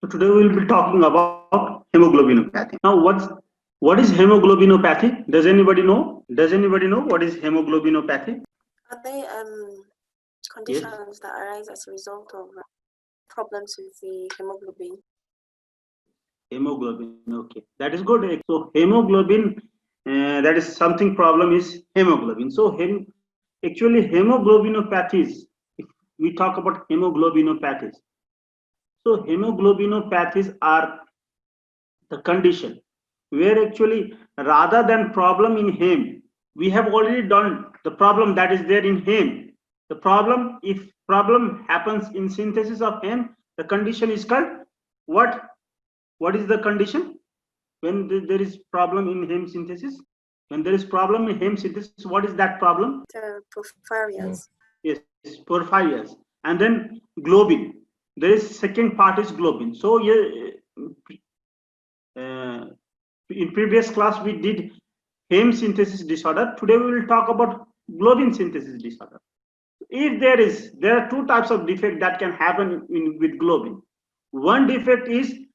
So today we will be talking about hemoglobinopathy. Now, what is hemoglobinopathy? Does anybody know? Does anybody know what is hemoglobinopathy? Are they Yes, conditions that arise as a result of problems with the hemoglobin? hemoglobin. Okay, that is good. So hemoglobin, that is something problem is hemoglobin. So actually hemoglobinopathies. If we talk about hemoglobinopathies, so hemoglobinopathies are the condition where actually rather than problem in heme, we have already done the problem that is there in heme. The problem, if problem happens in synthesis of heme, the condition is called what? What is the condition when there is problem in heme synthesis? When there is problem in heme synthesis, what is that problem? The porphyrias. Yes, porphyrias. And then globin. There is second part is globin. So yeah, in previous class we did heme synthesis disorder. Today we will talk about globin synthesis disorder. If there are two types of defect that can happen with globin. One defect is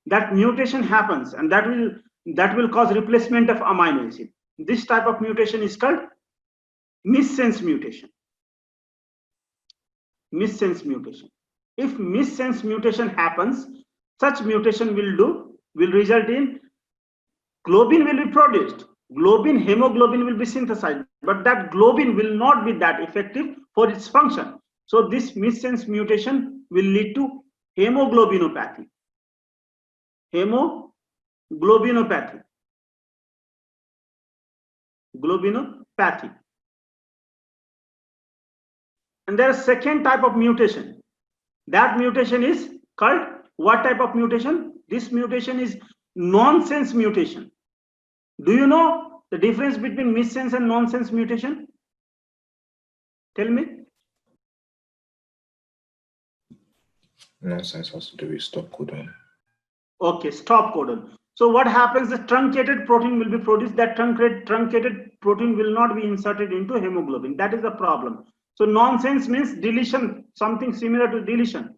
that mutation happens, and that will cause replacement of amino acid. This type of mutation is called missense mutation. Missense mutation. If missense mutation happens, such mutation will result in globin will be produced, globin hemoglobin will be synthesized, but that globin will not be that effective for its function. So this missense mutation will lead to hemoglobinopathy. Hemoglobinopathy. Globinopathy. And there is second type of mutation. That mutation is called what type of mutation? This mutation is nonsense mutation. Do you know the difference between missense and nonsense mutation? Tell me. Nonsense has to do with stop codon. Okay, stop codon. So what happens? The truncated protein will be produced. That truncated protein will not be inserted into hemoglobin. That is the problem. So nonsense means deletion, something similar to deletion.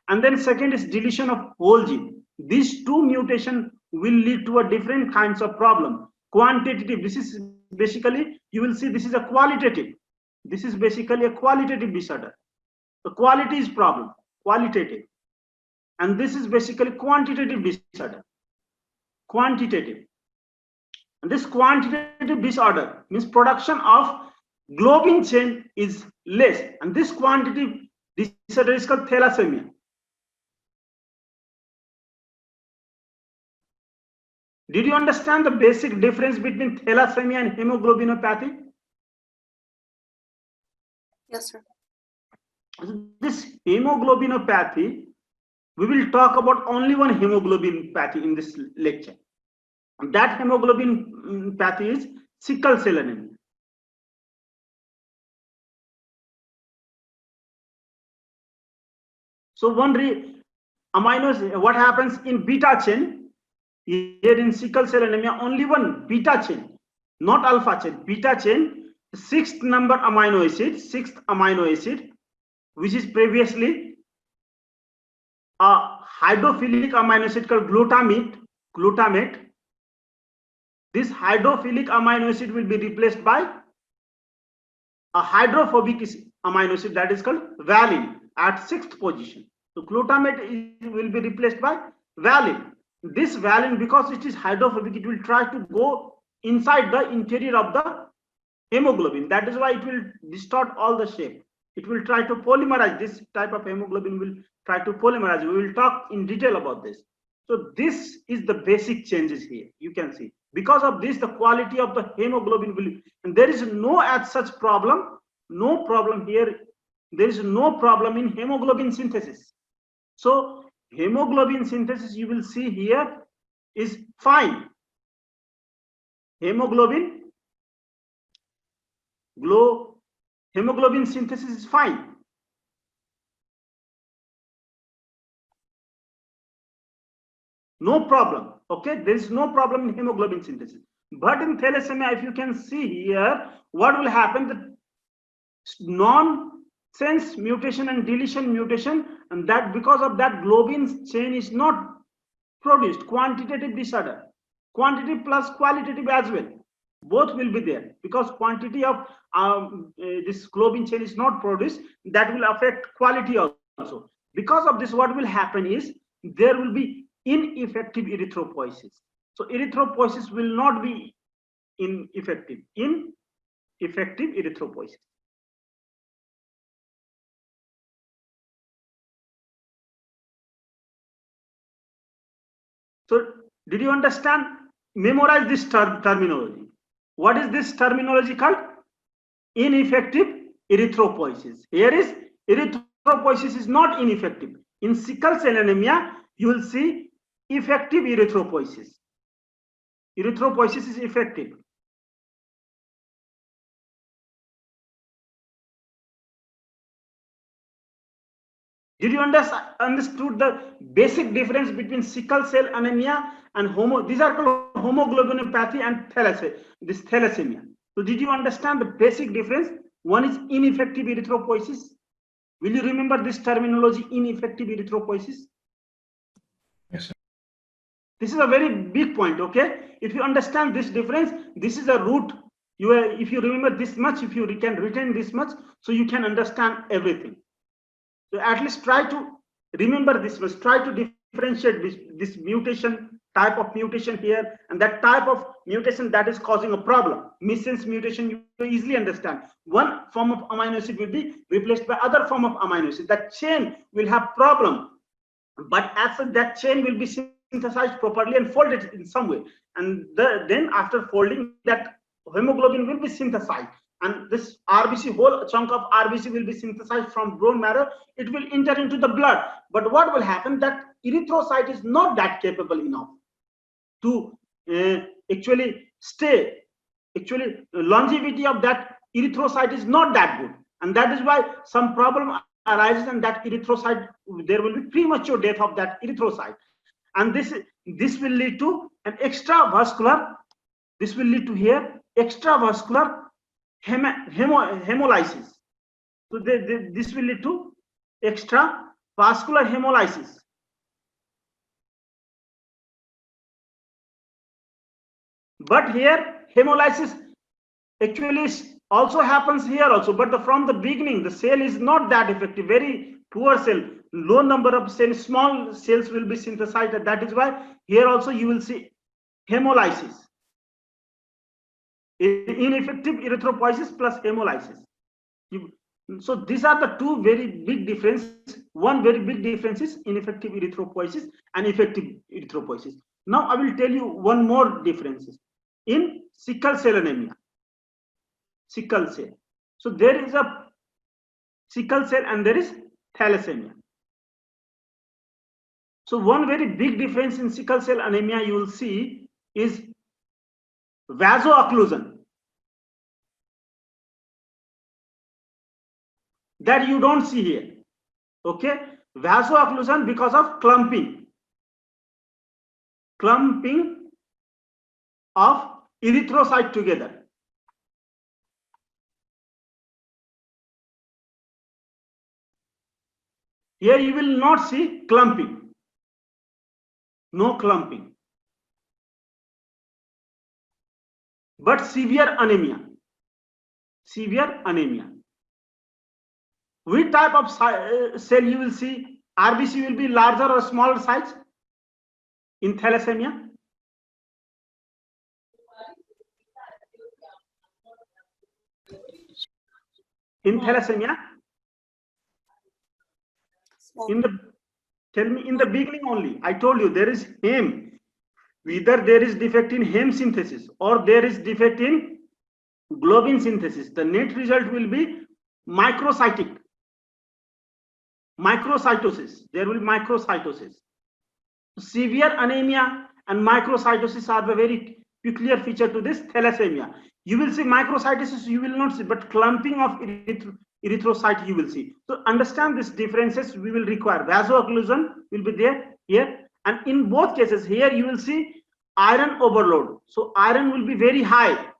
And then second is deletion of whole gene. These two mutation will lead to a different kinds of problem. Quantitative. This is basically, you will see this is a qualitative. This is basically a qualitative disorder. The quality is problem, qualitative. And this is basically quantitative disorder. Quantitative. And this quantitative disorder means production of globin chain is less, and this quantitative disorder is called thalassemia. Did you understand the basic difference between thalassemia and hemoglobinopathy? Yes, sir. This hemoglobinopathy, we will talk about only one hemoglobinopathy in this lecture. And that hemoglobinopathy is sickle cell anemia. So what happens in beta chain? Here in sickle cell anemia, only one beta chain, not alpha chain. Beta chain, sixth amino acid, which is previously a hydrophilic amino acid called glutamate. This hydrophilic amino acid will be replaced by a hydrophobic amino acid that is called valine at sixth position. So glutamate will be replaced by valine. This valine, because it is hydrophobic, it will try to go inside the interior of the hemoglobin. That is why it will distort all the shape. It will try to polymerize. This type of hemoglobin will try to polymerize. We will talk in detail about this. So this is the basic changes here. You can see. Because of this, the quality of the hemoglobin will, and there is no as such problem, no problem here. There is no problem in hemoglobin synthesis. So hemoglobin synthesis, you will see here, is fine. Hemoglobin synthesis is fine. No problem. Okay, there is no problem in hemoglobin synthesis. But in thalassemia, if you can see here, what will happen? The sense mutation and deletion mutation, and that because of that globin chain is not produced. Quantitative disorder, quantity plus qualitative as well, both will be there, because quantity of this globin chain is not produced, that will affect quality also. Because of this, what will happen is there will be ineffective erythropoiesis. So erythropoiesis will not be ineffective erythropoiesis. So did you understand? Memorize this terminology. What is this terminology called? Ineffective erythropoiesis. Here is erythropoiesis is not ineffective. In sickle cell anemia, you will see effective erythropoiesis. Erythropoiesis is effective. Did you understood the basic difference between sickle cell anemia and these are called hemoglobinopathy and thalassemia. So did you understand the basic difference? One is ineffective erythropoiesis. Will you remember this terminology, ineffective erythropoiesis? Yes, sir. This is a very big point, okay? If you understand this difference, this is a root. If you remember this much, if you can retain this much, so you can understand everything. So at least try to remember this much, try to differentiate this mutation, type of mutation here, and that type of mutation that is causing a problem. Missense mutation, you easily understand. One form of amino acid will be replaced by other form of amino acid. That chain will have problem, but as such, that chain will be synthesized properly and folded in some way. And then after folding, that hemoglobin will be synthesized. And this RBC, whole chunk of RBC will be synthesized from bone marrow. It will enter into the blood. But what will happen? That erythrocyte is not that capable enough to actually stay. Actually, longevity of that erythrocyte is not that good. And that is why some problem arises, and that erythrocyte, there will be premature death of that erythrocyte. And this will lead to an extravascular, this will lead to here extravascular hemolysis. So this will lead to extravascular hemolysis. But here hemolysis actually also happens here also, but from the beginning the cell is not that effective, very poor cell, low number of cells, small cells will be synthesized, and that is why here also you will see hemolysis. Ineffective erythropoiesis plus hemolysis. So these are the two very big differences. One very big difference is ineffective erythropoiesis and effective erythropoiesis. Now I will tell you one more differences in sickle cell anemia. Sickle cell. So there is a sickle cell and there is thalassemia. So one very big difference in sickle cell anemia you will see is vasoocclusion. That you don't see here. Okay, vasoocclusion because of clumping of erythrocyte together. Here you will not see clumping, no clumping, but severe anemia. Which type of cell you will see? RBC will be larger or smaller size in thalassemia? In thalassemia? Tell me in the beginning only. I told you there is heme. Either there is defect in heme synthesis or there is defect in globin synthesis. The net result will be microcytic. Microcytosis. There will be microcytosis. Severe anemia and microcytosis are the very peculiar feature to this thalassemia. You will see microcytosis, you will not see, but clumping of erythrocyte you will see. So understand these differences. We will require vasoocclusion will be there here, and in both cases here you will see iron overload. So iron will be very high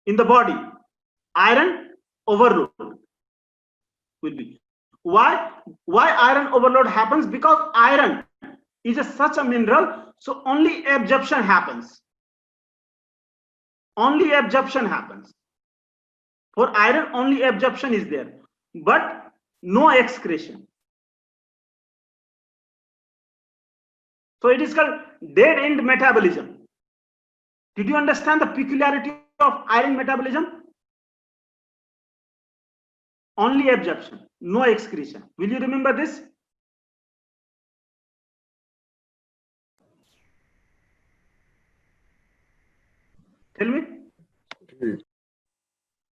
in the body. Iron overload. will be. Why iron overload happens? Because iron is such a mineral, so only absorption happens. Only absorption happens. For iron, only absorption is there, but no excretion. So it is called dead end metabolism. Did you understand the peculiarity of iron metabolism? Only absorption, no excretion. Will you remember this? Tell me.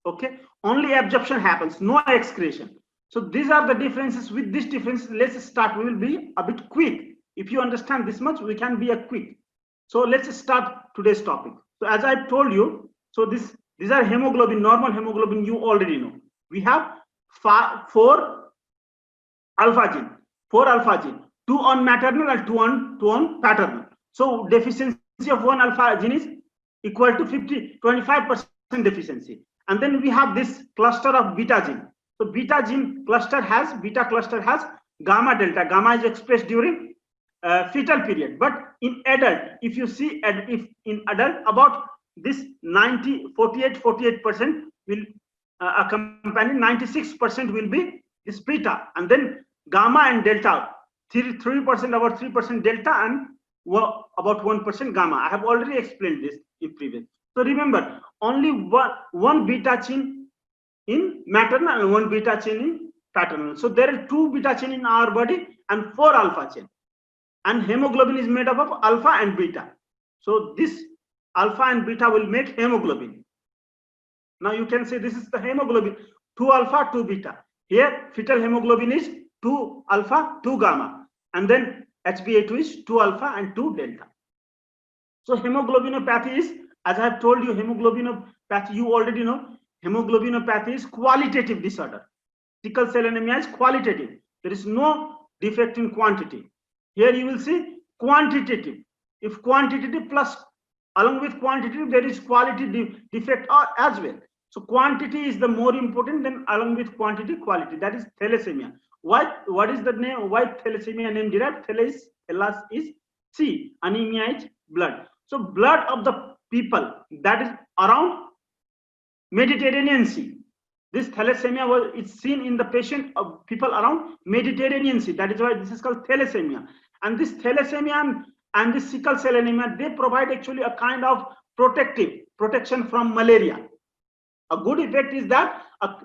Okay, only absorption happens, no excretion. So these are the differences. With these differences, let's start. We will be a bit quick. If you understand this much, we can be a quick. So let's start today's topic. So as I told you, so these are hemoglobin, normal hemoglobin, you already know. We have 4 alpha gene, 2 on maternal and 2 on paternal. So deficiency of 1 alpha gene is equal to 25% deficiency. And then we have this cluster of beta gene. So beta cluster has gamma delta. Gamma is expressed during fetal period. But in adult, if you see, if in adult, about this 48% will accompany, 96% will be this beta, and then gamma and delta, 3% about 3% delta and about 1% gamma. I have already explained this in previous. So remember, only one beta chain in maternal and 1 beta chain in paternal. So there are 2 beta chain in our body and 4 alpha chain. And hemoglobin is made up of alpha and beta. So this alpha and beta will make hemoglobin. Now you can say this is the hemoglobin, 2 alpha, 2 beta. Here fetal hemoglobin is 2 alpha, 2 gamma. And then HbA2 is 2 alpha and 2 delta. So hemoglobinopathy is, as I have told you, hemoglobinopathy, you already know, hemoglobinopathy is qualitative disorder. Sickle cell anemia is qualitative. There is no defect in quantity. Here you will see quantitative. If quantitative plus along with quantitative, there is quality defect as well. So quantity is the more important than along with quantity, quality. That is thalassemia. What is the name? Why thalassemia name derived? Thalas is C. Anemia is blood. So blood of the people that is around Mediterranean Sea. This thalassemia is seen in the patient of people around Mediterranean Sea. That is why this is called thalassemia. And this thalassemia and this sickle cell anemia, they provide actually a kind of protection from malaria. A good effect is that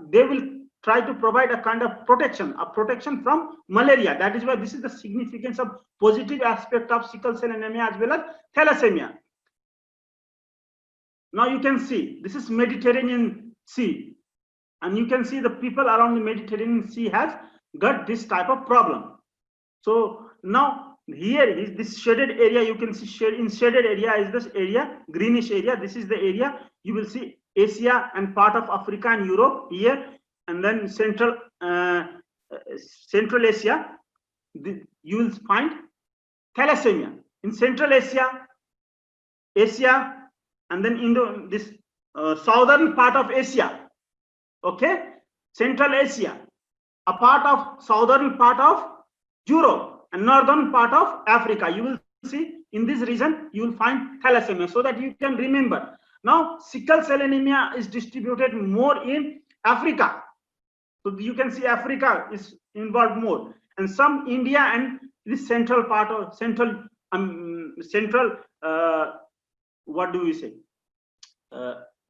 they will try to provide a kind of protection from malaria. That is why this is the significance of positive aspect of sickle cell anemia as well as thalassemia. Now you can see this is Mediterranean Sea, and you can see the people around the Mediterranean Sea has got this type of problem. So now here is this shaded area. You can see shaded area is this area, greenish area. This is the area you will see Asia and part of Africa and Europe here, and then Central Asia. You will find thalassemia in Central Asia, and then this southern part of Asia. Okay, Central Asia, a part of southern part of Europe and northern part of Africa. You will see in this region you will find thalassemia, so that you can remember. Now sickle cell anemia is distributed more in Africa. So you can see Africa is involved more, and some India and this central part of central what do we say,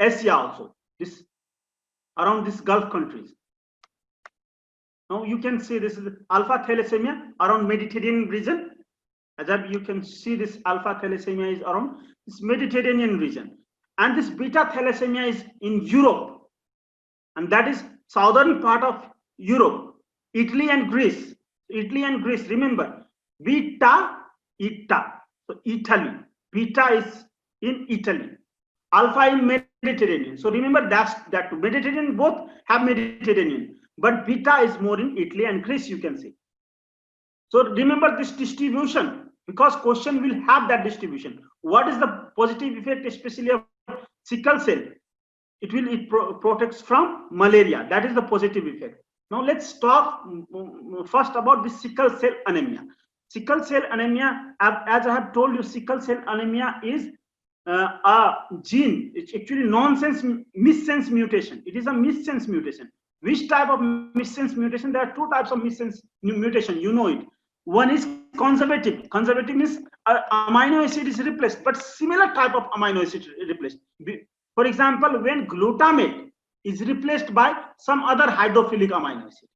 Asia also, this around this Gulf countries. Now you can see this is alpha thalassemia around Mediterranean region. As you can see, this alpha thalassemia is around this Mediterranean region, and this beta thalassemia is in Europe, and that is southern part of Europe, Italy and Greece. Remember, beta, eta. So Italy, beta is in Italy, alpha in Mediterranean. So remember that Mediterranean, both have Mediterranean, but beta is more in Italy and Greece, you can see. So remember this distribution, because question will have that distribution. What is the positive effect, especially of sickle cell? It protects from malaria. That is the positive effect. Now let's talk first about the sickle cell anemia. Sickle cell anemia, as I have told you, sickle cell anemia is a gene. It's actually nonsense missense mutation. It is a missense mutation. Which type of missense mutation? There are two types of missense mutation. You know it. One is conservative. Conservative means amino acid is replaced, but similar type of amino acid replaced. For example, when glutamate is replaced by some other hydrophilic amino acid,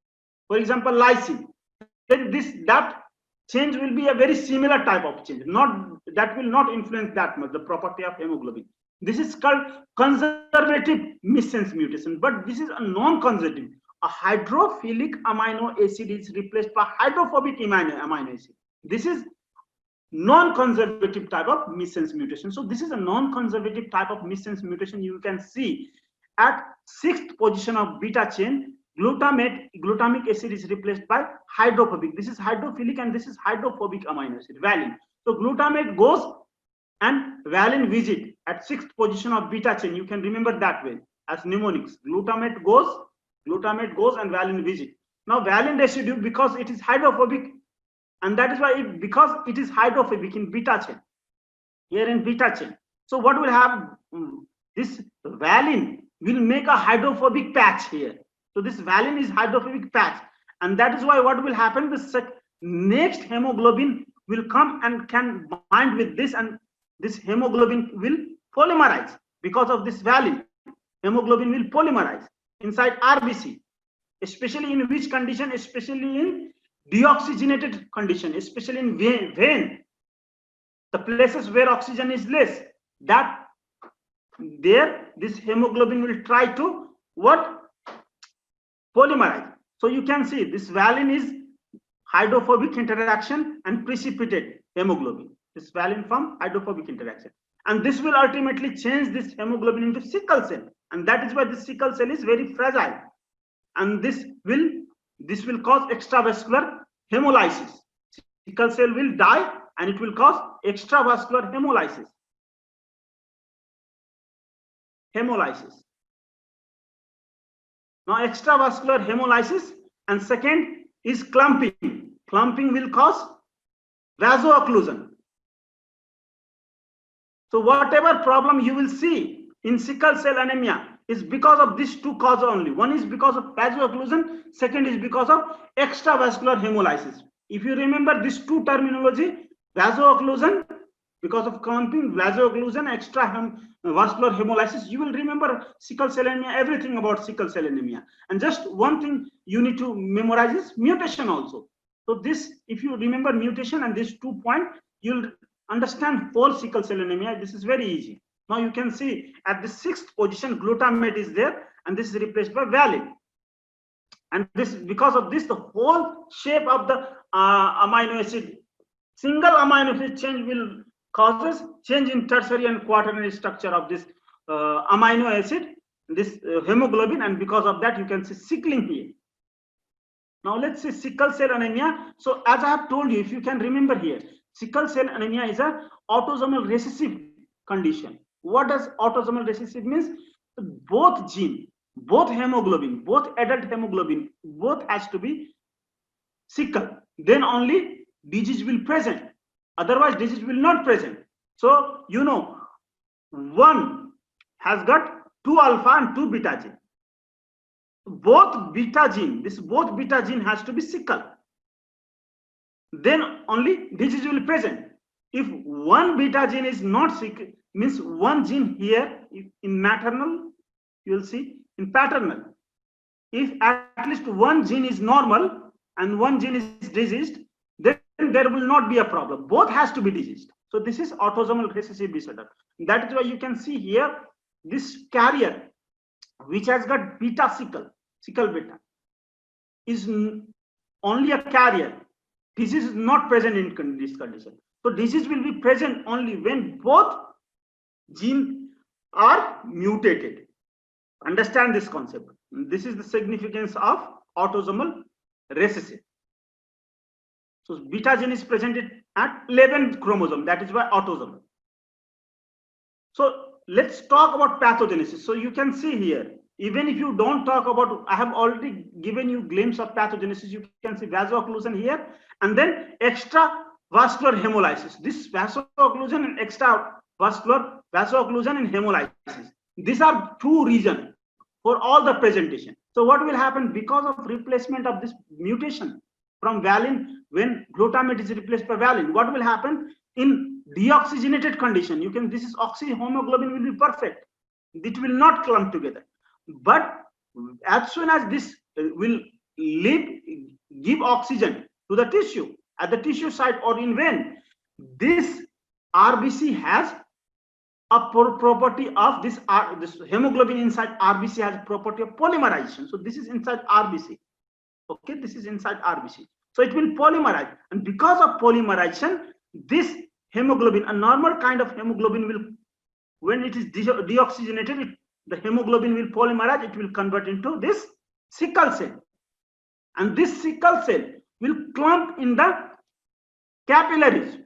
for example lysine, then that change will be a very similar type of change, that will not influence that much the property of hemoglobin. This is called conservative missense mutation, but this is a non-conservative. A hydrophilic amino acid is replaced by hydrophobic amino acid. This is non-conservative type of missense mutation. So this is a non-conservative type of missense mutation. You can see at 6th position of beta chain, glutamic acid is replaced by hydrophobic. This is hydrophilic and this is hydrophobic amino acid, valine. So glutamate goes and valine visit at 6th position of beta chain. You can remember that way as mnemonics. Glutamate goes and valine visit. Now valine residue, because it is hydrophobic, and that is why because it is hydrophobic in beta chain, here in beta chain. So what will happen? This valine will make a hydrophobic patch here. So this valine is hydrophobic patch, and that is why what will happen? The next hemoglobin will come and can bind with this, and this hemoglobin will polymerize. Because of this valine, hemoglobin will polymerize inside RBC, especially in which condition? Especially in deoxygenated condition, especially in vein, the places where oxygen is less, that there this hemoglobin will try to what? Polymerize. So you can see this valine is hydrophobic interaction and precipitate hemoglobin. This valine from hydrophobic interaction, and this will ultimately change this hemoglobin into sickle cell, and that is why this sickle cell is very fragile, and this will cause extravascular hemolysis. Sickle cell will die and it will cause extravascular hemolysis. Now extravascular hemolysis, and second is clumping. Clumping will cause vasoocclusion. So whatever problem you will see in sickle cell anemia is because of these two causes only. One is because of vasoocclusion, second is because of extravascular hemolysis. If you remember these two terminology, vasoocclusion because of clumping, vasoocclusion, extravascular hemolysis, you will remember sickle cell anemia, everything about sickle cell anemia. And just one thing you need to memorize is mutation also. So this, if you remember mutation and these 2 points, you'll understand whole sickle cell anemia. This is very easy. Now you can see at the 6th position glutamate is there, and this is replaced by valine, and this, because of this, the whole shape of the amino acid, single amino acid change will causes change in tertiary and quaternary structure of this amino acid, this hemoglobin, and because of that you can see sickling here. Now let's see sickle cell anemia. So as I have told you, if you can remember here, sickle cell anemia is a autosomal recessive condition. What does autosomal recessive means? Both gene, both hemoglobin, both adult hemoglobin, both has to be sickle. Then only disease will present. Otherwise, disease will not present. So you know, one has got 2 alpha and 2 beta gene. Both beta gene, both beta gene has to be sickle. Then only disease will present. If one beta gene is not sickle, means one gene here in maternal, you will see in paternal. If at least one gene is normal and one gene is diseased, then there will not be a problem. Both has to be diseased. So this is autosomal recessive disorder. That is why you can see here this carrier which has got beta sickle beta is only a carrier. Disease is not present in this condition. So disease will be present only when both genes are mutated. Understand this concept. This is the significance of autosomal recessive. So beta gene is presented at 11th chromosome. That is why autosomal. So let's talk about pathogenesis. So you can see here, Even if you don't talk about, I have already given you glimpse of pathogenesis. You can see vasoocclusion here, and then extravascular hemolysis. This vasoocclusion and extravascular vasoocclusion and hemolysis. These are two reasons for all the presentation. So what will happen because of replacement of this mutation from valine, when glutamate is replaced by valine, what will happen in deoxygenated condition? You can, this is oxyhemoglobin will be perfect. It will not clump together. But as soon as this will give oxygen to the tissue at the tissue site or in vein, this RBC has a property of this hemoglobin inside RBC has a property of polymerization. So this is inside RBC. Okay, this is inside RBC. So it will polymerize, and because of polymerization, this hemoglobin, a normal kind of hemoglobin, will, when it is deoxygenated, the hemoglobin will polymerize. It will convert into this sickle cell, and this sickle cell will clump in the capillaries.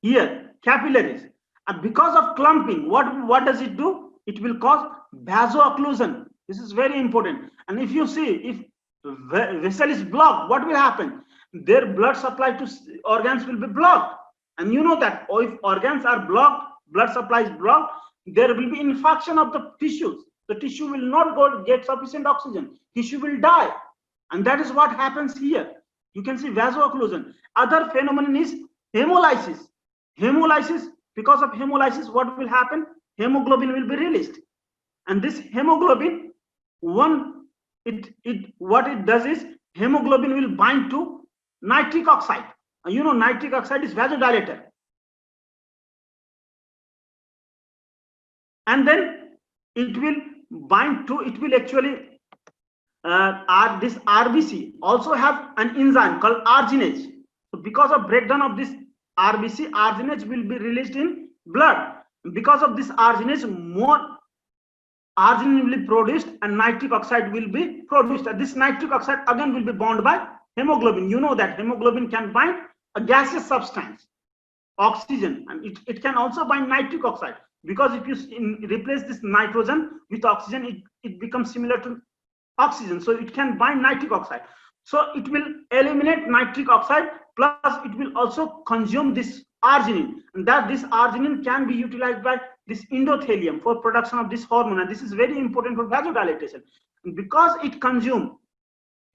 Here, capillaries. And because of clumping, what does it do? It will cause vasoocclusion. This is very important. And if you see, if vessel is blocked, what will happen? Their blood supply to organs will be blocked. And you know that if organs are blocked, blood supply is blocked, there will be infarction of the tissues. The tissue will not get sufficient oxygen. Tissue will die. And that is what happens here. You can see vasoocclusion. Other phenomenon is hemolysis. Hemolysis. Because of hemolysis, what will happen? Hemoglobin will be released, and this hemoglobin, what it does is hemoglobin will bind to nitric oxide. And you know nitric oxide is vasodilator, and then it will bind to. It will actually this RBC also have an enzyme called arginase. So because of breakdown of this RBC, arginase will be released in blood. Because of this arginase, more arginine will be produced and nitric oxide will be produced. And this nitric oxide again will be bound by hemoglobin. You know that hemoglobin can bind a gaseous substance, oxygen, and it can also bind nitric oxide. Because if you replace this nitrogen with oxygen, it becomes similar to oxygen. So it can bind nitric oxide. So it will eliminate nitric oxide, plus it will also consume this arginine, and that this arginine can be utilized by this endothelium for production of this hormone, and this is very important for vasodilatation. And because it consumes,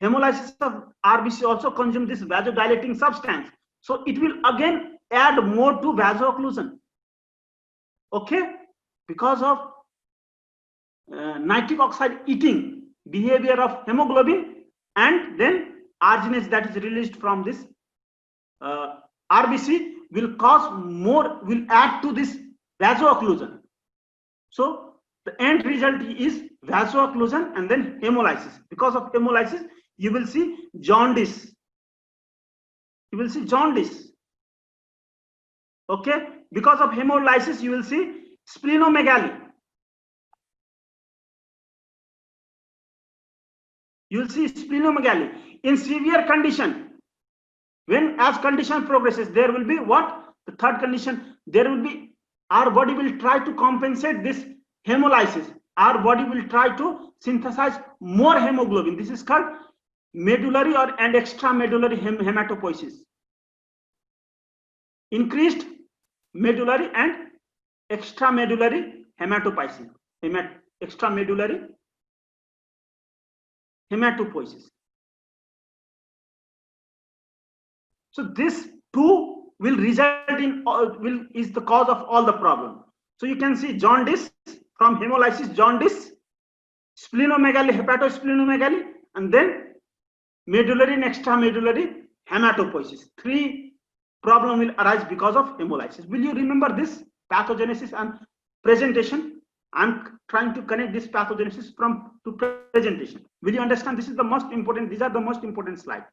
hemolysis of RBC also consume this vasodilating substance, so it will again add more to vasoocclusion. Okay, because of nitric oxide eating behavior of hemoglobin, and then arginase that is released from this RBC will add to this vasoocclusion. So the end result is vasoocclusion and then hemolysis. Because of hemolysis, you will see jaundice. You will see jaundice. Okay, because of hemolysis, you will see splenomegaly. You will see splenomegaly. In severe condition, when as condition progresses, there will be what? The third condition, there will be, our body will try to compensate this hemolysis. Our body will try to synthesize more hemoglobin. This is called medullary and extramedullary hematopoiesis. Increased medullary and extramedullary hematopoiesis. Extramedullary hematopoiesis. So this too will result in is the cause of all the problem. So you can see jaundice from hemolysis, jaundice, splenomegaly, hepatosplenomegaly, and then medullary and extramedullary hematopoiesis. 3 problems will arise because of hemolysis. Will you remember this pathogenesis and presentation? I'm trying to connect this pathogenesis to presentation. Will you understand? This is the most important. These are the most important slides.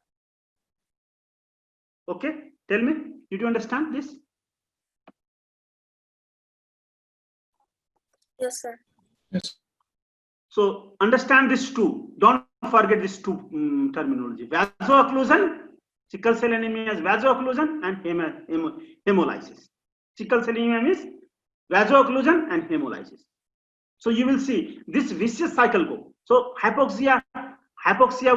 Okay, tell me, did you understand this? Yes, sir. Yes. So understand this too. Don't forget this two terminology. Vasoocclusion, sickle cell anemia is vasoocclusion and hemolysis. Sickle cell anemia is vasoocclusion and hemolysis. So you will see this vicious cycle go. So hypoxia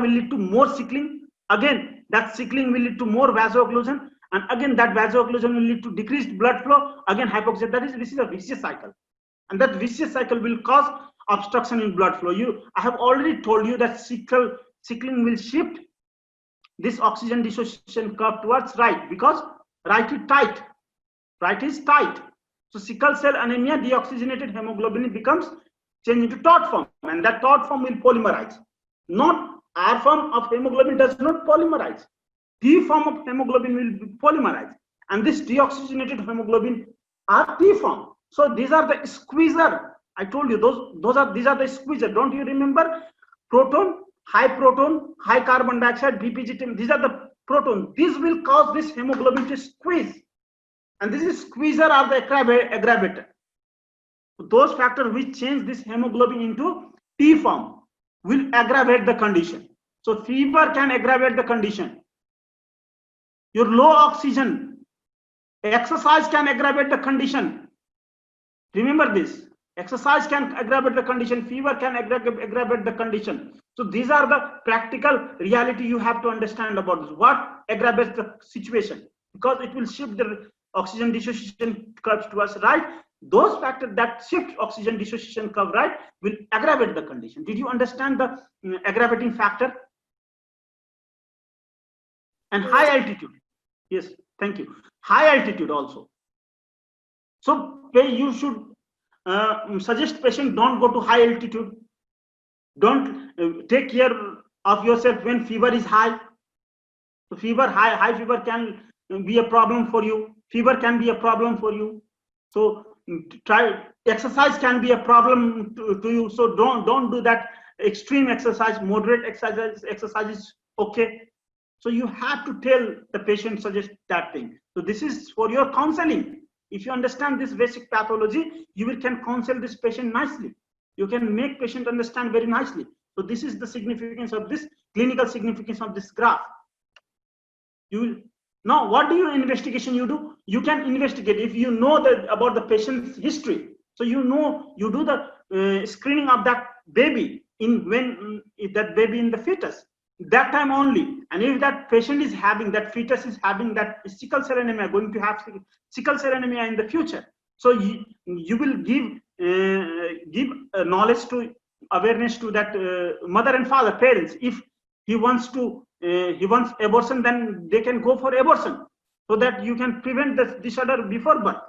will lead to more sickling. Again, that sickling will lead to more vaso-occlusion, and again that vaso-occlusion will lead to decreased blood flow. Again hypoxia. This is a vicious cycle, and that vicious cycle will cause obstruction in blood flow. I have already told you that sickling will shift this oxygen dissociation curve towards right, because right is tight. So sickle cell anemia, deoxygenated hemoglobin becomes changed into TOD form, and that TOD form will polymerize. Not R form of hemoglobin does not polymerize. T form of hemoglobin will polymerize, and this deoxygenated hemoglobin are T form. So these are the squeezer. I told you these are the squeezer. Don't you remember? Proton, high carbon dioxide, BPG10. These are the proton. This will cause this hemoglobin to squeeze, and this is squeezer are the aggravator. Those factors which change this hemoglobin into T form will aggravate the condition. So fever can aggravate the condition. Your low oxygen, exercise can aggravate the condition. Remember this. Exercise can aggravate the condition. Fever can aggravate the condition. So these are the practical reality you have to understand about this. What aggravates the situation? Because it will shift the oxygen dissociation curves towards right. Those factors that shift oxygen dissociation curve right will aggravate the condition. Did you understand the aggravating factor? And high altitude. Yes, thank you. High altitude also. So you should suggest patient don't go to high altitude. Don't take care of yourself when fever is high. So high fever can be a problem for you. Fever can be a problem for you. So exercise can be a problem to you. So don't do that extreme exercise. Moderate exercise is okay. So you have to tell the patient, suggest that thing. So this is for your counseling. If you understand this basic pathology, you can counsel this patient nicely. You can make patient understand very nicely. So this is the significance of this, clinical significance of this graph. Now, what do you investigation you do? You can investigate if you know about the patient's history. So you do the screening of that baby that baby in the fetus. That time only. And if that patient is having, that fetus is having that sickle cell anemia, going to have sickle cell anemia in the future. So you will give knowledge to awareness to that mother and father, parents. If he wants abortion, then they can go for abortion, so that you can prevent the disorder before birth.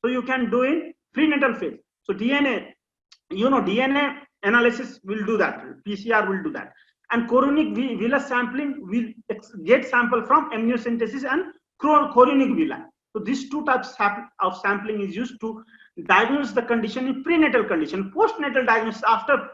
So you can do in prenatal phase. So DNA analysis will do that. PCR will do that. And chorionic villus sampling will get sample from amniocentesis and chorionic villi. So these two types of sampling is used to diagnose the condition in prenatal condition. Postnatal diagnosis, after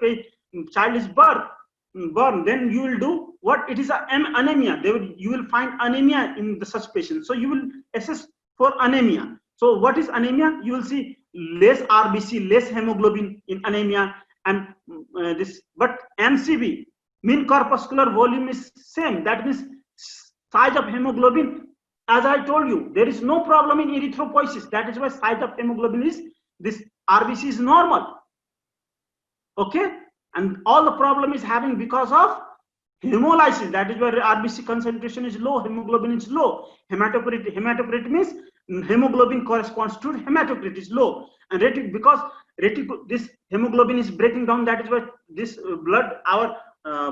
child is born, then you will do what? It is an anemia. You will find anemia in such patients. So you will assess for anemia. So what is anemia? You will see less RBC, less hemoglobin in anemia, and but MCV, mean corpuscular volume, is same. That means size of hemoglobin. As I told you, there is no problem in erythropoiesis. That is why size of hemoglobin is, this RBC is normal. Okay, and all the problem is having because of hemolysis. That is why RBC concentration is low, hemoglobin is low. Hematocrit means hemoglobin corresponds to hematocrit is low, and because this hemoglobin is breaking down. That is why this blood, our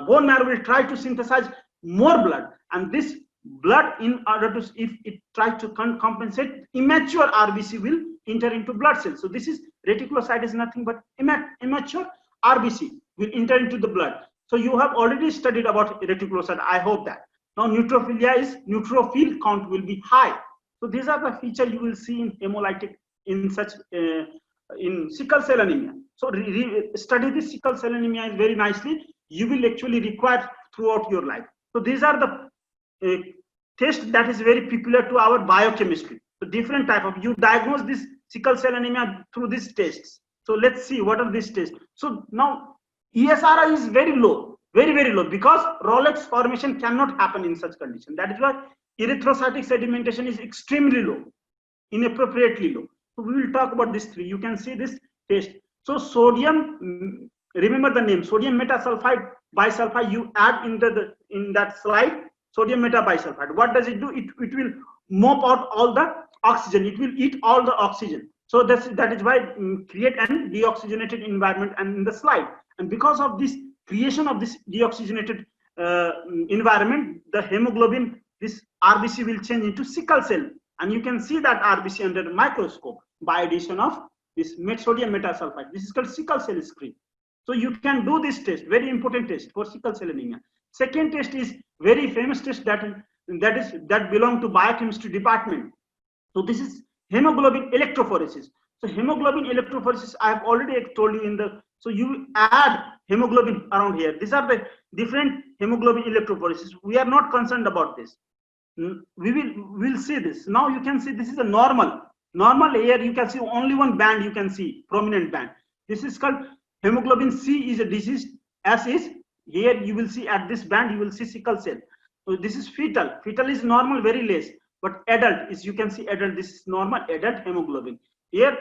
bone marrow will try to synthesize more blood, and this blood, in order to, if it tries to compensate, immature RBC will enter into blood cells. So this is reticulocyte is nothing but immature RBC will enter into the blood. So you have already studied about reticulocyte. I hope that. Now neutrophilia is, neutrophil count will be high. So these are the features you will see in hemolytic, in such in sickle cell anemia. So study this sickle cell anemia very nicely. You will actually require throughout your life. So these are the test that is very peculiar to our biochemistry. So different type of, you diagnose this sickle cell anemia through these tests. So let's see what are these tests. So now ESRI is very low, very, very low, because Rolex formation cannot happen in such condition. That is why erythrocytic sedimentation is extremely low, inappropriately low. So we will talk about these three. You can see this test. So sodium, remember the name, sodium metasulfide bisulfide, you add in that slide, sodium meta bisulfide. What does it do? It will mop out all the oxygen. It will eat all the oxygen. So that is why create an deoxygenated environment and in the slide. And because of this creation of this deoxygenated environment, the hemoglobin, this RBC will change into sickle cell. And you can see that RBC under the microscope by addition of this sodium metasulfide. This is called sickle cell screen. So you can do this test, very important test for sickle cell anemia. Second test is very famous test that belong to biochemistry department. So this is hemoglobin electrophoresis. So hemoglobin electrophoresis, I have already told you in the, so you add hemoglobin around here. These are the different hemoglobin electrophoresis. We are not concerned about this. We'll see this. Now you can see this is a normal here. You can see only one band, you can see prominent band. This is called hemoglobin C is a disease. S is here, you will see at this band, you will see sickle cell. So this is fetal is normal, very less, but adult is, you can see adult, this is normal adult hemoglobin. Here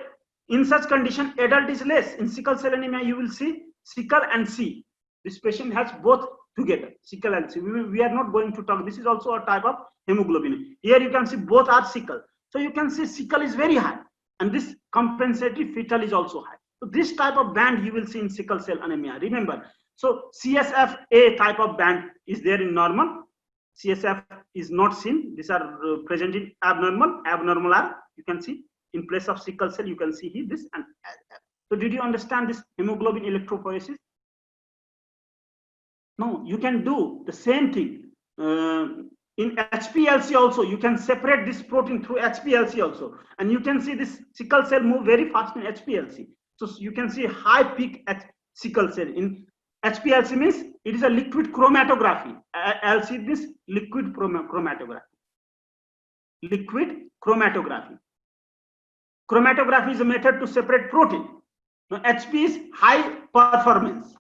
in such condition adult is less. In sickle cell anemia you will see sickle and C. This patient has both together, sickle and C. We are not going to talk, this is also a type of hemoglobin. Here you can see both are sickle. So you can see sickle is very high and this compensatory fetal is also high. So this type of band you will see in sickle cell anemia. Remember, so CSF-A type of band is there in normal. CSF is not seen. These are present in abnormal. Abnormal are, you can see in place of sickle cell, you can see here this and so did you understand this hemoglobin electrophoresis? No, you can do the same thing. In HPLC also, you can separate this protein through HPLC also. And you can see this sickle cell move very fast in HPLC. So you can see high peak at sickle cell. In HPLC means it is a liquid chromatography. I'll see this liquid chromatography. Liquid chromatography. Chromatography is a method to separate protein. Now HP is high performance.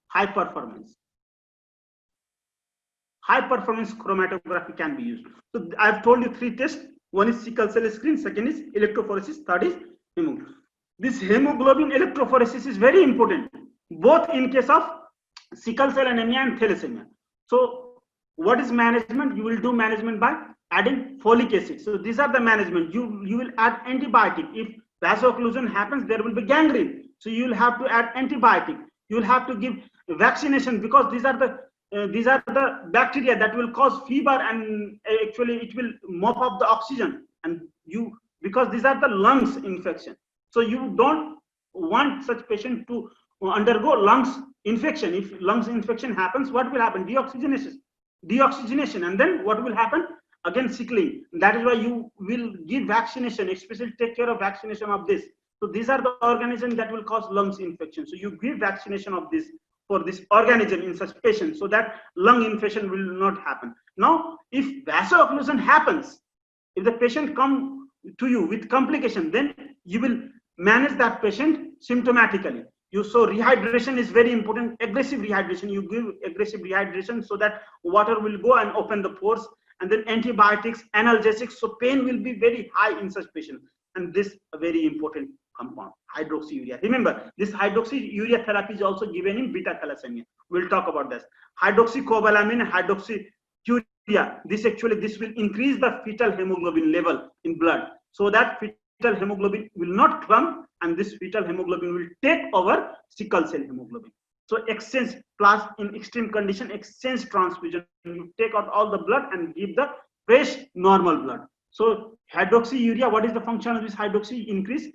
High performance. High performance chromatography can be used. So I've told you three tests. One is sickle cell screen, second is electrophoresis, third is hemoglobin. This hemoglobin electrophoresis is very important, both in case of sickle cell anemia and thalassemia. So what is management? You will do management by adding folic acid. So these are the management. You will add antibiotic. If vaso-occlusion happens, there will be gangrene. So you will have to add antibiotic. You will have to give vaccination because these are the bacteria that will cause fever and actually it will mop up the oxygen and because these are the lungs infection. So you don't want such patient to undergo lungs infection. If lungs infection happens, what will happen? Deoxygenation, and then what will happen? Again, sickling. That is why you will give vaccination, especially take care of vaccination of this. So these are the organisms that will cause lungs infection. So you give vaccination of this for this organism in such patients so that lung infection will not happen. Now, if vaso-occlusion happens, if the patient come to you with complication, then you will manage that patient symptomatically. So rehydration is very important. Aggressive rehydration, you give aggressive rehydration so that water will go and open the pores, and then antibiotics, analgesics. So pain will be very high in such patients. And this a very important compound, hydroxyurea. Remember, this hydroxyurea therapy is also given in beta thalassemia. We'll talk about this. Hydroxycobalamin and hydroxyurea. This will increase the fetal hemoglobin level in blood so that fetal hemoglobin will not clump and this fetal hemoglobin will take over sickle cell hemoglobin. So exchange plus in extreme condition, exchange transfusion. You take out all the blood and give the fresh normal blood. So hydroxyurea, what is the function of this hydroxy? Increase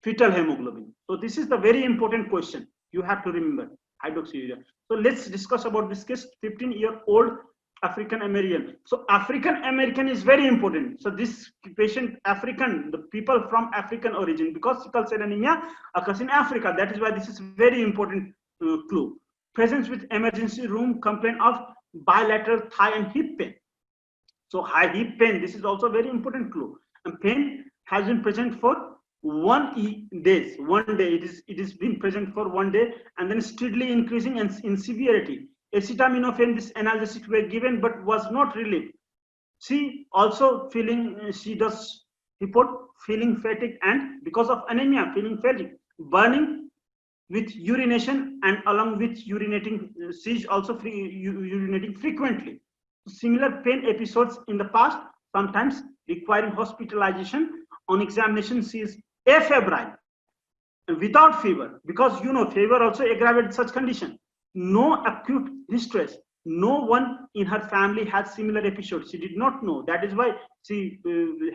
fetal hemoglobin. So this is the very important question you have to remember, hydroxyurea. So let's discuss about this case, 15-year-old African American. So African American is very important. So this patient, African, the people from African origin, because sickle cell anemia occurs in Africa. That is why this is very important clue. Presence with emergency room complaint of bilateral thigh and hip pain. So high hip pain, this is also very important clue. And pain has been present for 1 day. It is been present for 1 day and then steadily increasing in severity. Acetaminophen, this analgesic were given but was not relieved. She also she does report feeling fatigue and because of anemia, feeling fatigue, burning with urination and along with urinating, she is also urinating frequently. Similar pain episodes in the past, sometimes requiring hospitalization. On examination, she is afebrile without fever, because fever also aggravates such condition. No acute distress. No one in her family has similar episodes. She did not know. That is why she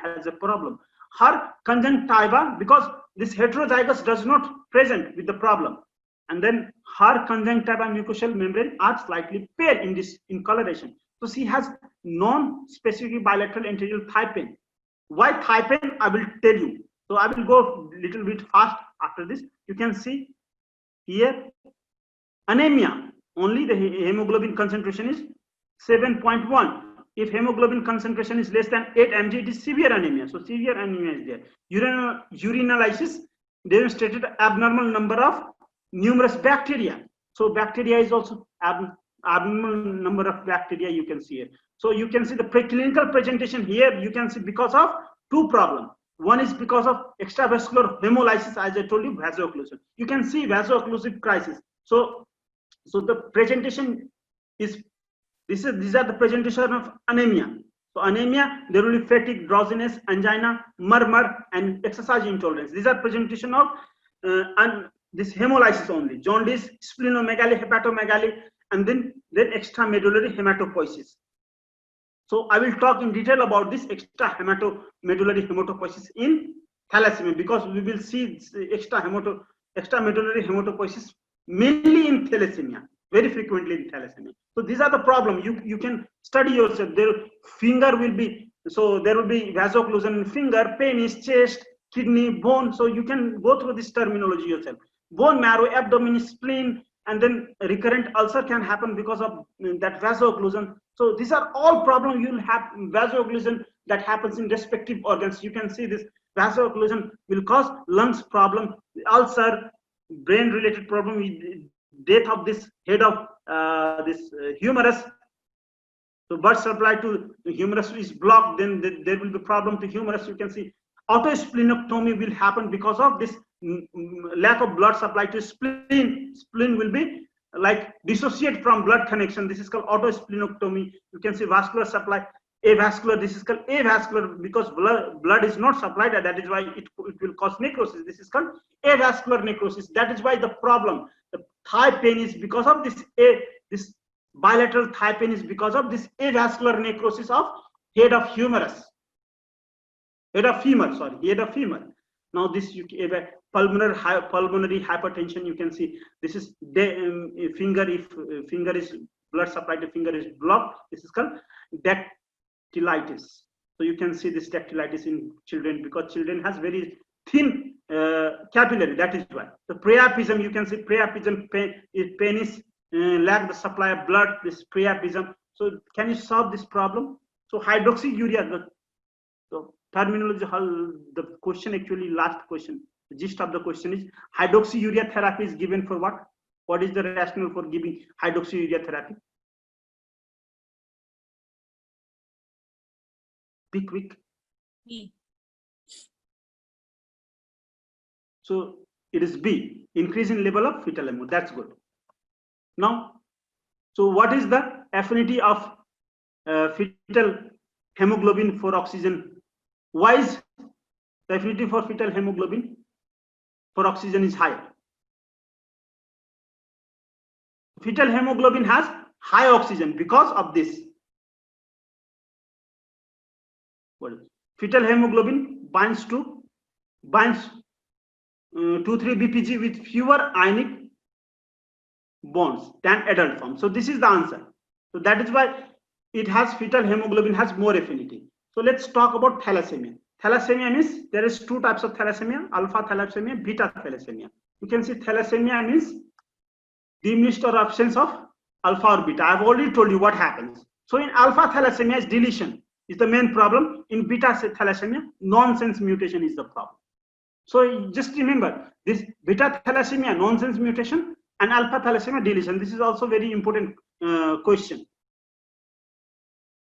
has a problem. Her conjunctiva, because this heterozygous does not present with the problem, and then her conjunctiva mucosal membrane are slightly pale in coloration. So she has non-specific bilateral anterior thigh pain. Why thigh pain? I will tell you. So I will go a little bit fast after this. You can see here anemia. Only the hemoglobin concentration is 7.1. If hemoglobin concentration is less than 8 mg, it is severe anemia. So severe anemia is there. Urinalysis demonstrated abnormal number of numerous bacteria. So bacteria is also abnormal number of bacteria you can see here. So you can see the preclinical presentation here. You can see because of two problems. One is because of extravascular hemolysis, as I told you, vasoocclusion. You can see vasoocclusive crisis. So the presentation is these are the presentation of anemia. So anemia, there will be fatigue, drowsiness, angina, murmur, and exercise intolerance. These are presentation of this hemolysis only. Jaundice, splenomegaly, hepatomegaly, and then extramedullary hematopoiesis. So I will talk in detail about this extramedullary hematopoiesis in thalassemia, because we will see extramedullary hematopoiesis mainly in thalassemia, very frequently in thalassemia. So these are the problem. You can study yourself. There finger will be, so there will be vasoocclusion in finger, penis, chest, kidney, bone. So you can go through this terminology yourself. Bone marrow, abdomen, spleen, and then recurrent ulcer can happen because of that vasoocclusion. So these are all problems you will have. Vasoocclusion that happens in respective organs. You can see this vasoocclusion will cause lungs problem, ulcer, brain related problem, death of this head of this humerus. So blood supply to the humerus is blocked, then there will be problem to humerus. You can see autosplenectomy will happen because of this lack of blood supply to spleen. Spleen will be like dissociate from blood connection. This is called autosplenectomy. You can see vascular supply, avascular. This is called avascular because blood is not supplied. That is why it will cause necrosis. This is called avascular necrosis. That is why the problem, the thigh pain is because of this bilateral thigh pain is because of this avascular necrosis of head of humerus. Head of femur. Now this pulmonary hypertension. You can see this is finger. If finger is blood supply to finger is blocked, this is called dactylitis. So you can see this dactylitis in children because children has very thin capillary. That is why the priapism. You can see priapism penis lack the supply of blood. This priapism. So can you solve this problem? So hydroxyurea. So terminology, the question actually last question, the gist of the question is hydroxyurea therapy is given for what? What is the rationale for giving hydroxyurea therapy? Be quick. B. So it is B, increase in level of fetal hemoglobin. That's good. Now, so what is the affinity of fetal hemoglobin for oxygen? Why is the affinity for fetal hemoglobin for oxygen is higher? Fetal hemoglobin has high oxygen because of this. Fetal hemoglobin binds 2,3 BPG with fewer ionic bonds than adult form. So this is the answer. So that is why it has fetal hemoglobin has more affinity. So let's talk about thalassemia. Thalassemia means there is two types of thalassemia: alpha thalassemia, beta thalassemia. You can see thalassemia means diminished or absence of alpha or beta. I have already told you what happens. So in alpha thalassemia is deletion is the main problem. In beta thalassemia, nonsense mutation is the problem. So just remember this beta thalassemia nonsense mutation and alpha thalassemia deletion. This is also very important question.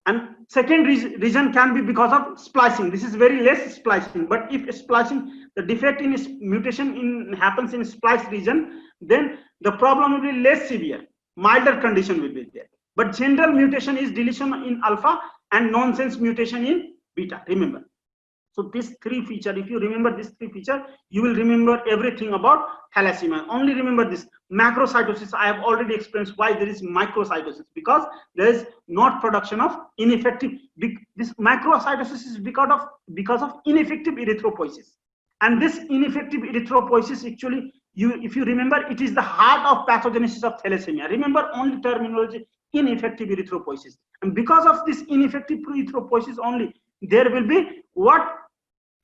And second reason can be because of splicing. This is very less splicing, but if splicing, the defect in mutation happens in splice region, then the problem will be less severe, milder condition will be there. But general mutation is deletion in alpha and nonsense mutation in beta, remember. So these three features, if you remember these three features, you will remember everything about thalassemia. Only remember this macrocytosis. I have already explained why there is microcytosis, because there is not production of ineffective. This macrocytosis is because of ineffective erythropoiesis, and this ineffective erythropoiesis actually, if you remember, it is the heart of pathogenesis of thalassemia. Remember only terminology, ineffective erythropoiesis, and because of this ineffective erythropoiesis only, there will be what?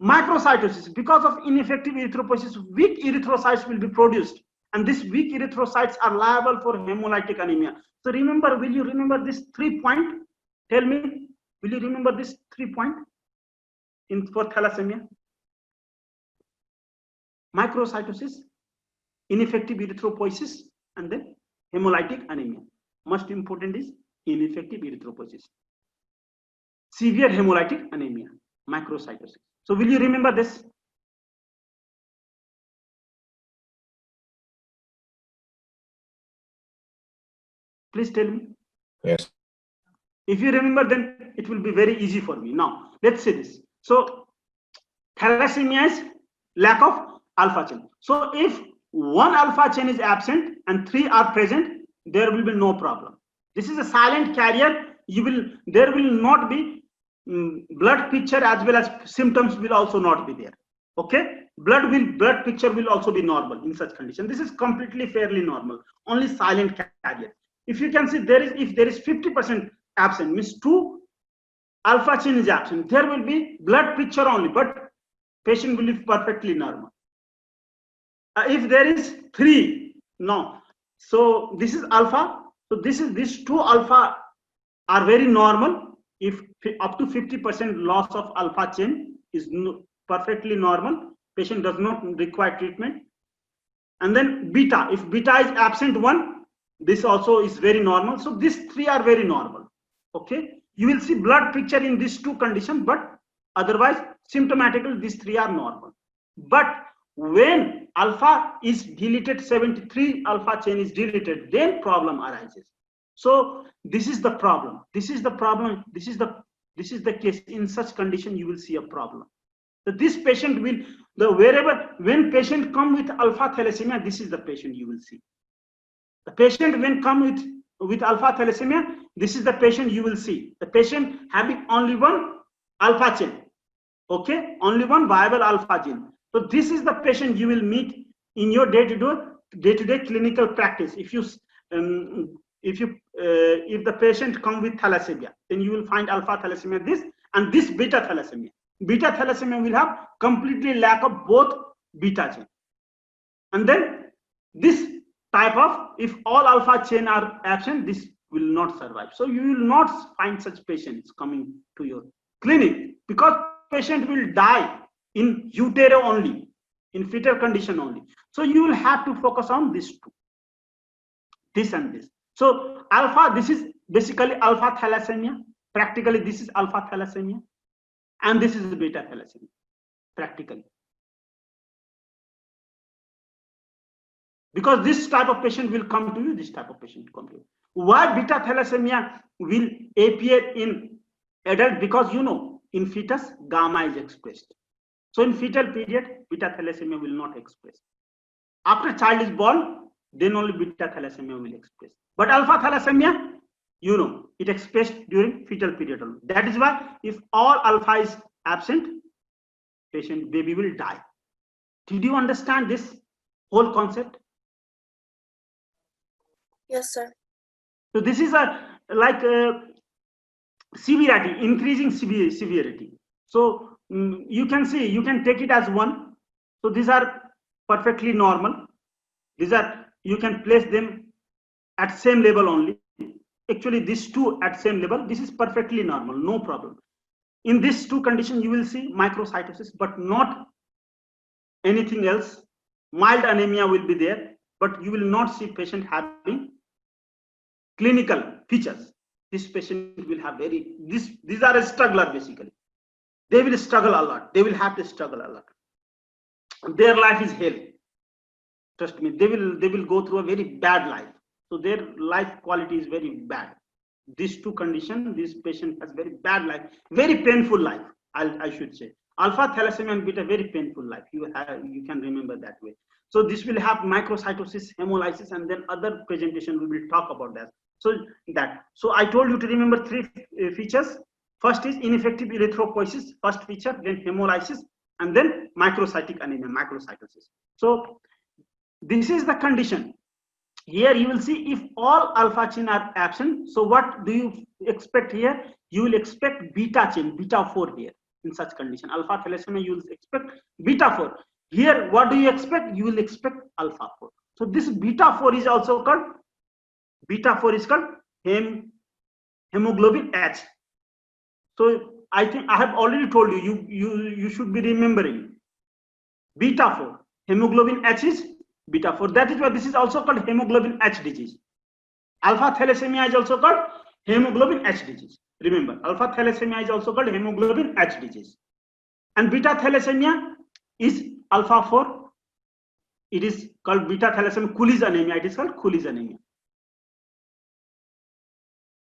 Macrocytosis. Because of ineffective erythropoiesis, weak erythrocytes will be produced, and these weak erythrocytes are liable for hemolytic anemia. So remember, will you remember this 3 point? Tell me, will you remember this 3 point for thalassemia? Macrocytosis, ineffective erythropoiesis, and then hemolytic anemia. Most important is ineffective erythropoiesis, severe hemolytic anemia, macrocytosis. So will you remember this? Please tell me. Yes. If you remember, then it will be very easy for me. Now, let's say this. So thalassemia is lack of alpha chain. So if one alpha chain is absent and 3 are present, there will be no problem. This is a silent carrier. There will not be blood picture, as well as symptoms will also not be there. Okay, blood picture will also be normal in such condition. This is completely fairly normal, only silent carrier. If you can see, if there is 50% absent, means 2 alpha chain is absent, there will be blood picture only, but patient will be perfectly normal. If there is 3, no, so this is alpha, so these 2 alpha are very normal. If up to 50% loss of alpha chain is perfectly normal, patient does not require treatment. And then beta, if beta is absent 1, this also is very normal. So these 3 are very normal. Okay, you will see blood picture in these 2 conditions, but otherwise symptomatically these 3 are normal. But when alpha is deleted, 73 alpha chain is deleted, then problem arises. So this is the problem. This is the problem. This is the case. In such condition, you will see a problem. So this patient will, when patient come with alpha thalassemia, this is the patient you will see. The patient when come with alpha thalassemia, this is the patient you will see. The patient having only 1 alpha chain. Okay, only 1 viable alpha gene. So this is the patient you will meet in your day-to-day clinical practice. If the patient come with thalassemia, then you will find alpha thalassemia this and this beta thalassemia. Beta thalassemia will have completely lack of both beta chain. And then this type of, if all alpha chain are absent, this will not survive. So you will not find such patients coming to your clinic, because patient will die in utero only, in fetal condition only. So you will have to focus on these 2, this and this. So alpha, this is basically alpha thalassemia. Practically, this is alpha thalassemia, and this is beta thalassemia. Practically, because this type of patient will come to you, this type of patient will come to you. Why beta thalassemia will appear in adult? Because in fetus gamma is expressed. So in fetal period, beta thalassemia will not express. After child is born, then only beta thalassemia will express. But alpha thalassemia, it expressed during fetal period only. That is why if all alpha is absent, baby will die. Did you understand this whole concept? Yes, sir. So this is severity, increasing severity. So you can see, you can take it as 1. So these are perfectly normal. These are, you can place them at same level only. Actually, these 2 at same level. This is perfectly normal, no problem. In these 2 conditions, you will see microcytosis, but not anything else. Mild anemia will be there, but you will not see patient having clinical features. this patient will have these are a struggler basically. They will struggle a lot. They will have to struggle a lot. Their life is hell. Trust me, they will go through a very bad life. So their life quality is very bad. These two conditions, this patient has very bad life, very painful life. I should say, alpha thalassemia and beta, very painful life. You can remember that way. So this will have microcytosis, hemolysis, and then other presentation we will talk about that. So I told you to remember three features. First is ineffective erythropoiesis, first feature, then hemolysis, and then microcytic anemia, microcytosis. So this is the condition. Here you will see if all alpha chain are absent. So what do you expect here? You will expect beta chain, beta 4 here in such condition. Alpha thalassemia, you will expect beta 4. Here, what do you expect? You will expect alpha 4. So this beta 4 is also called, beta 4 is called hemoglobin H. So I think I have already told you, you should be remembering beta 4. Hemoglobin H is beta 4. That is why this is also called hemoglobin H disease. Alpha thalassemia is also called hemoglobin H disease. Remember, alpha thalassemia is also called hemoglobin H disease. And beta thalassemia is alpha 4. It is called beta thalassemia, Cooley's anemia. It is called Cooley's anemia.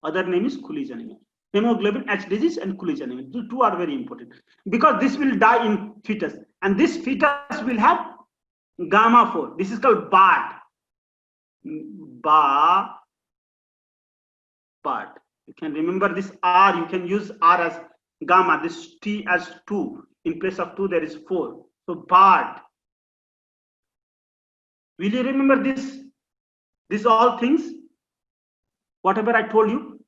Other name is Cooley's anemia. Hemoglobin H disease and Cooley's anemia. The two are very important because this will die in fetus, and this fetus will have gamma 4. This is called BART. BART. You can remember this R. You can use R as gamma. This T as 2. In place of 2, there is 4. So BART. Will you remember this? These all things. Whatever I told you.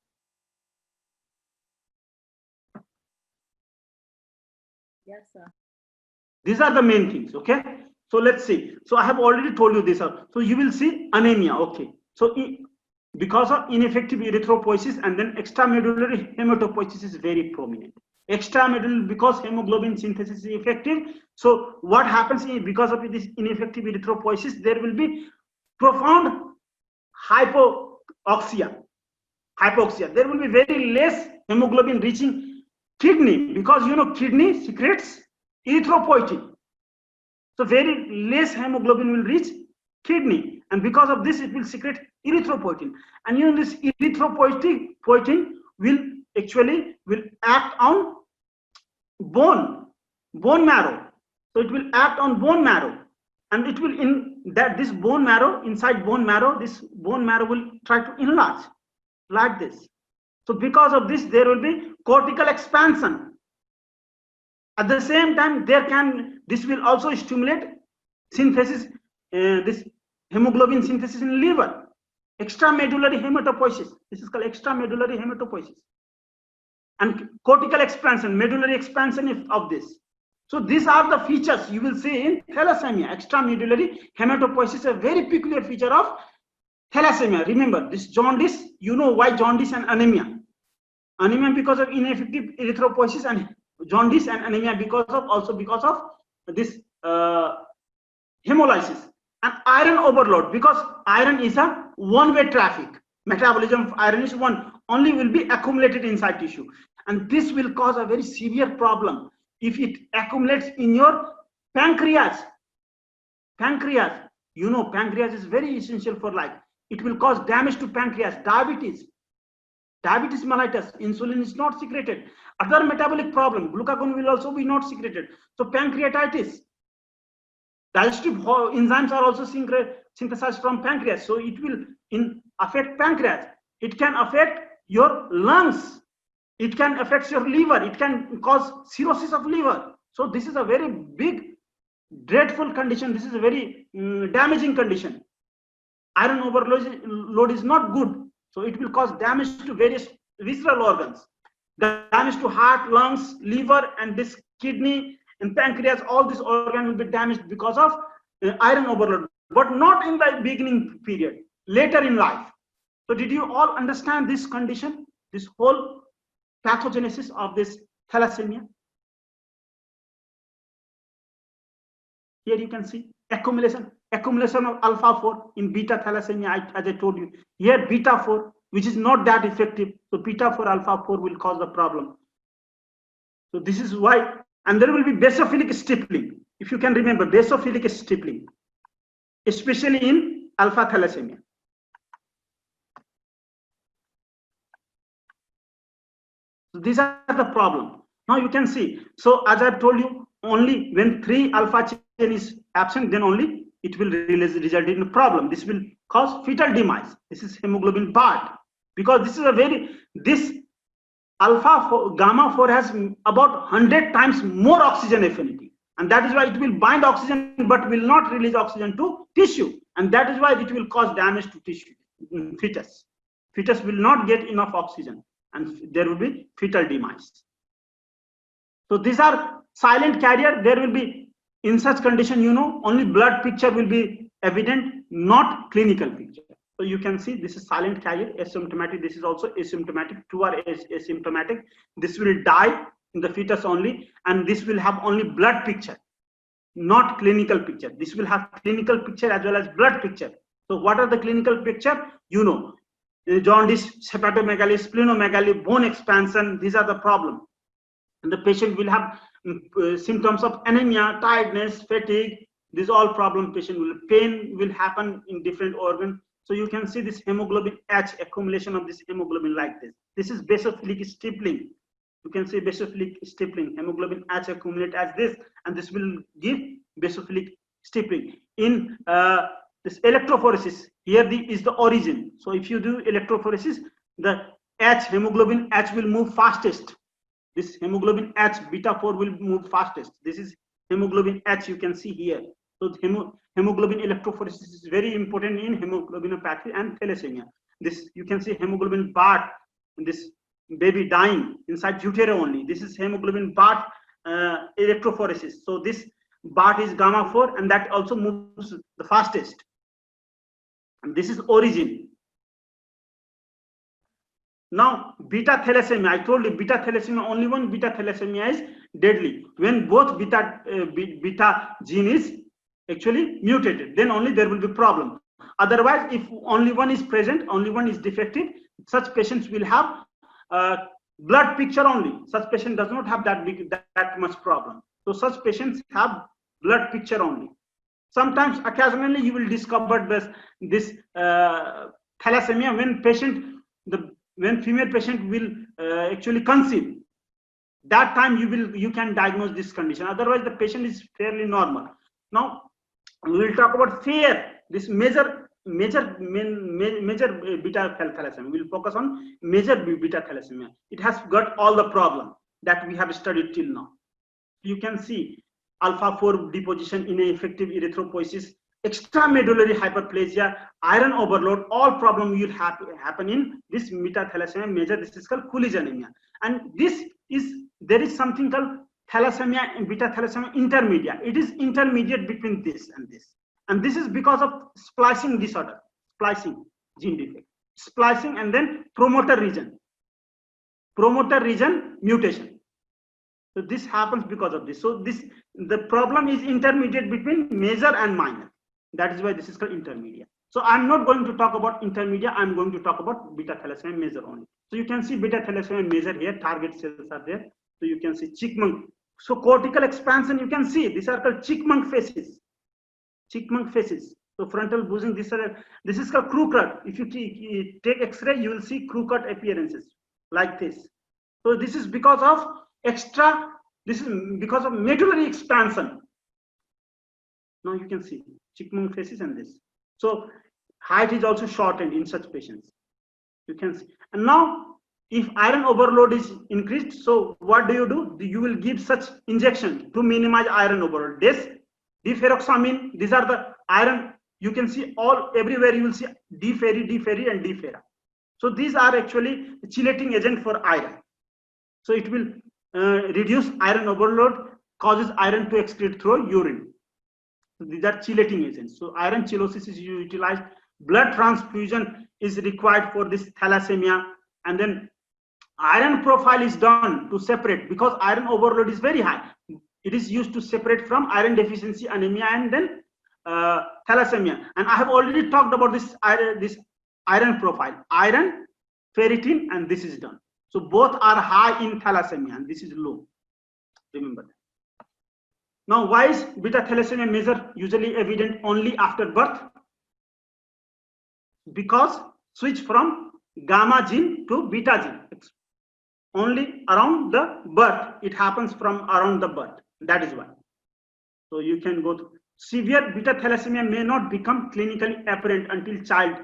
Yes, sir. These are the main things. Okay. So let's see. So I have already told you this. So you will see anemia. Okay. So because of ineffective erythropoiesis and then extramedullary hematopoiesis is very prominent. Extramedullary, because hemoglobin synthesis is effective. So what happens because of this ineffective erythropoiesis, there will be profound hypoxia. There will be very less hemoglobin reaching kidney, because you know kidney secretes erythropoietin. So very less hemoglobin will reach kidney, and because of this it will secrete erythropoietin, and you know this erythropoietin will act on bone marrow. So it will act on bone marrow, and it will this bone marrow will try to enlarge like this. So because of this there will be cortical expansion. At the same time, this will also stimulate synthesis, this hemoglobin synthesis in liver. Extramedullary hematopoiesis. This is called extramedullary hematopoiesis. And cortical expansion, medullary expansion of this. So these are the features you will see in thalassemia. Extramedullary hematopoiesis is a very peculiar feature of thalassemia. Remember, this jaundice, you know why jaundice and anemia. Anemia because of ineffective erythropoiesis, and jaundice and anemia because of this hemolysis. And iron overload, because iron is a one-way traffic. Metabolism of iron is only will be accumulated inside tissue, and this will cause a very severe problem if it accumulates in your pancreas. You know, pancreas is very essential for life. It will cause damage to pancreas. Diabetes mellitus, insulin is not secreted. Other metabolic problem, glucagon will also be not secreted. So pancreatitis, digestive enzymes are also synthesized from pancreas. So it will affect pancreas. It can affect your lungs. It can affect your liver. It can cause cirrhosis of liver. So this is a very big, dreadful condition. This is a very damaging condition. Iron overload is not good. So it will cause damage to various visceral organs. Damage to heart, lungs, liver, and this kidney and pancreas. All these organs will be damaged because of iron overload, but not in the beginning period, later in life. So did you all understand this condition, this whole pathogenesis of this thalassemia? Here you can see accumulation of alpha 4 in beta thalassemia, as I told you. Here beta 4, which is not that effective. So beta 4 alpha 4 will cause the problem. So this is why, and there will be basophilic stippling. If you can remember, basophilic stippling, especially in alpha thalassemia. So these are the problem. Now you can see. So as I've told you, only when 3 alpha chain is absent, then only it will result in a problem. This will cause fetal demise. This is hemoglobin BART, because this is this alpha 4, gamma 4 has about 100 times more oxygen affinity, and that is why it will bind oxygen but will not release oxygen to tissue, and that is why it will cause damage to tissue. Fetus will not get enough oxygen, and there will be fetal demise. So these are silent carrier. There will be, in such condition, only blood picture will be evident, not clinical picture. So you can see this is silent carrier, asymptomatic. This is also asymptomatic. 2 are asymptomatic. This will die in the fetus only, and this will have only blood picture, not clinical picture. This will have clinical picture as well as blood picture. So what are the clinical picture? Jaundice, hepatomegaly, splenomegaly, bone expansion. These are the problem. And the patient will have symptoms of anemia, tiredness, fatigue. These all problem. Patient will, pain will happen in different organs. So you can see this hemoglobin H, accumulation of this hemoglobin like this. This is basophilic stippling. You can see basophilic stippling, hemoglobin H accumulate as this, and this will give basophilic stippling. In this electrophoresis, here is the origin. So if you do electrophoresis, the H, hemoglobin H will move fastest. This hemoglobin H, beta 4 will move fastest. This is hemoglobin H, you can see here. So hemoglobin electrophoresis is very important in hemoglobinopathy and thalassemia. This, you can see hemoglobin BART, this baby dying inside utero only. This is hemoglobin BART electrophoresis. So this BART is gamma 4, and that also moves the fastest. And this is origin. Now beta thalassemia, I told you beta thalassemia, only one beta thalassemia is deadly. When both beta gene is actually mutated, then only there will be problem. Otherwise, if only one is present, only one is defective, such patients will have blood picture only. Such patient does not have that much problem. So such patients have blood picture only. Sometimes occasionally you will discover this thalassemia when female patient will actually conceive. That time you can diagnose this condition. Otherwise, the patient is fairly normal. Now we will talk about FAIR, this major beta thalassemia. We will focus on major beta thalassemia. It has got all the problem that we have studied till now. You can see alpha 4 deposition, ineffective erythropoiesis, extramedullary hyperplasia, iron overload, all problem will happen in this beta thalassemia major. This is called Coolidge anemia, and there is something called thalassemia and beta thalassemia intermediate. It is intermediate between this, and this is because of splicing disorder, splicing gene defect, splicing, and then promoter region mutation. So this happens because of this. So the problem is intermediate between major and minor. That is why this is called intermediate. So I'm not going to talk about intermediate. I'm going to talk about beta thalassemia major only. So you can see beta thalassemia major here. Target cells are there. So you can see chipmunk. So cortical expansion, you can see these are called chipmunk faces. Chipmunk faces. So frontal boozing. This is called crew cut. If you take X-ray, you will see crew cut appearances like this. So this is because of because of medullary expansion. Now you can see chipmunk faces and this. So height is also shortened in such patients. You can see. And now if iron overload is increased, so what do? You will give such injection to minimize iron overload. This deferoxamine, these are the iron. You can see everywhere you will see D-ferri, and D-ferra. So these are actually chelating agent for iron. So it will reduce iron overload, causes iron to excrete through urine. So these are chelating agents. So iron chelosis is utilized. Blood transfusion is required for this thalassemia, and then iron profile is done to separate, because iron overload is very high. It is used to separate from iron deficiency anemia and then thalassemia. And I have already talked about this iron profile. Iron ferritin, and this is done. So both are high in thalassemia and this is low. Remember that. Now, why is beta thalassemia measure usually evident only after birth? Because switch from gamma gene to beta gene. It's only around the birth. It happens from around the birth. That is why. So you can go to severe beta thalassemia may not become clinically apparent until child,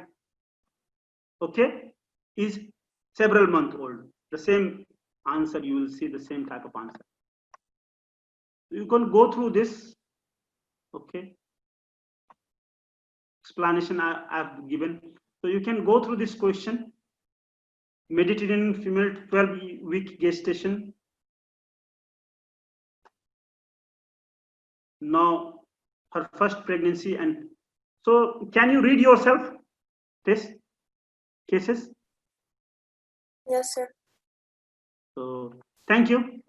okay, is several months old. The same answer, you will see the same type of answer. You can go through this, okay, explanation I have given. So you can go through this question. Mediterranean female 12-week gestation. Now her first pregnancy, and so can you read yourself this cases? Yes, sir. So thank you.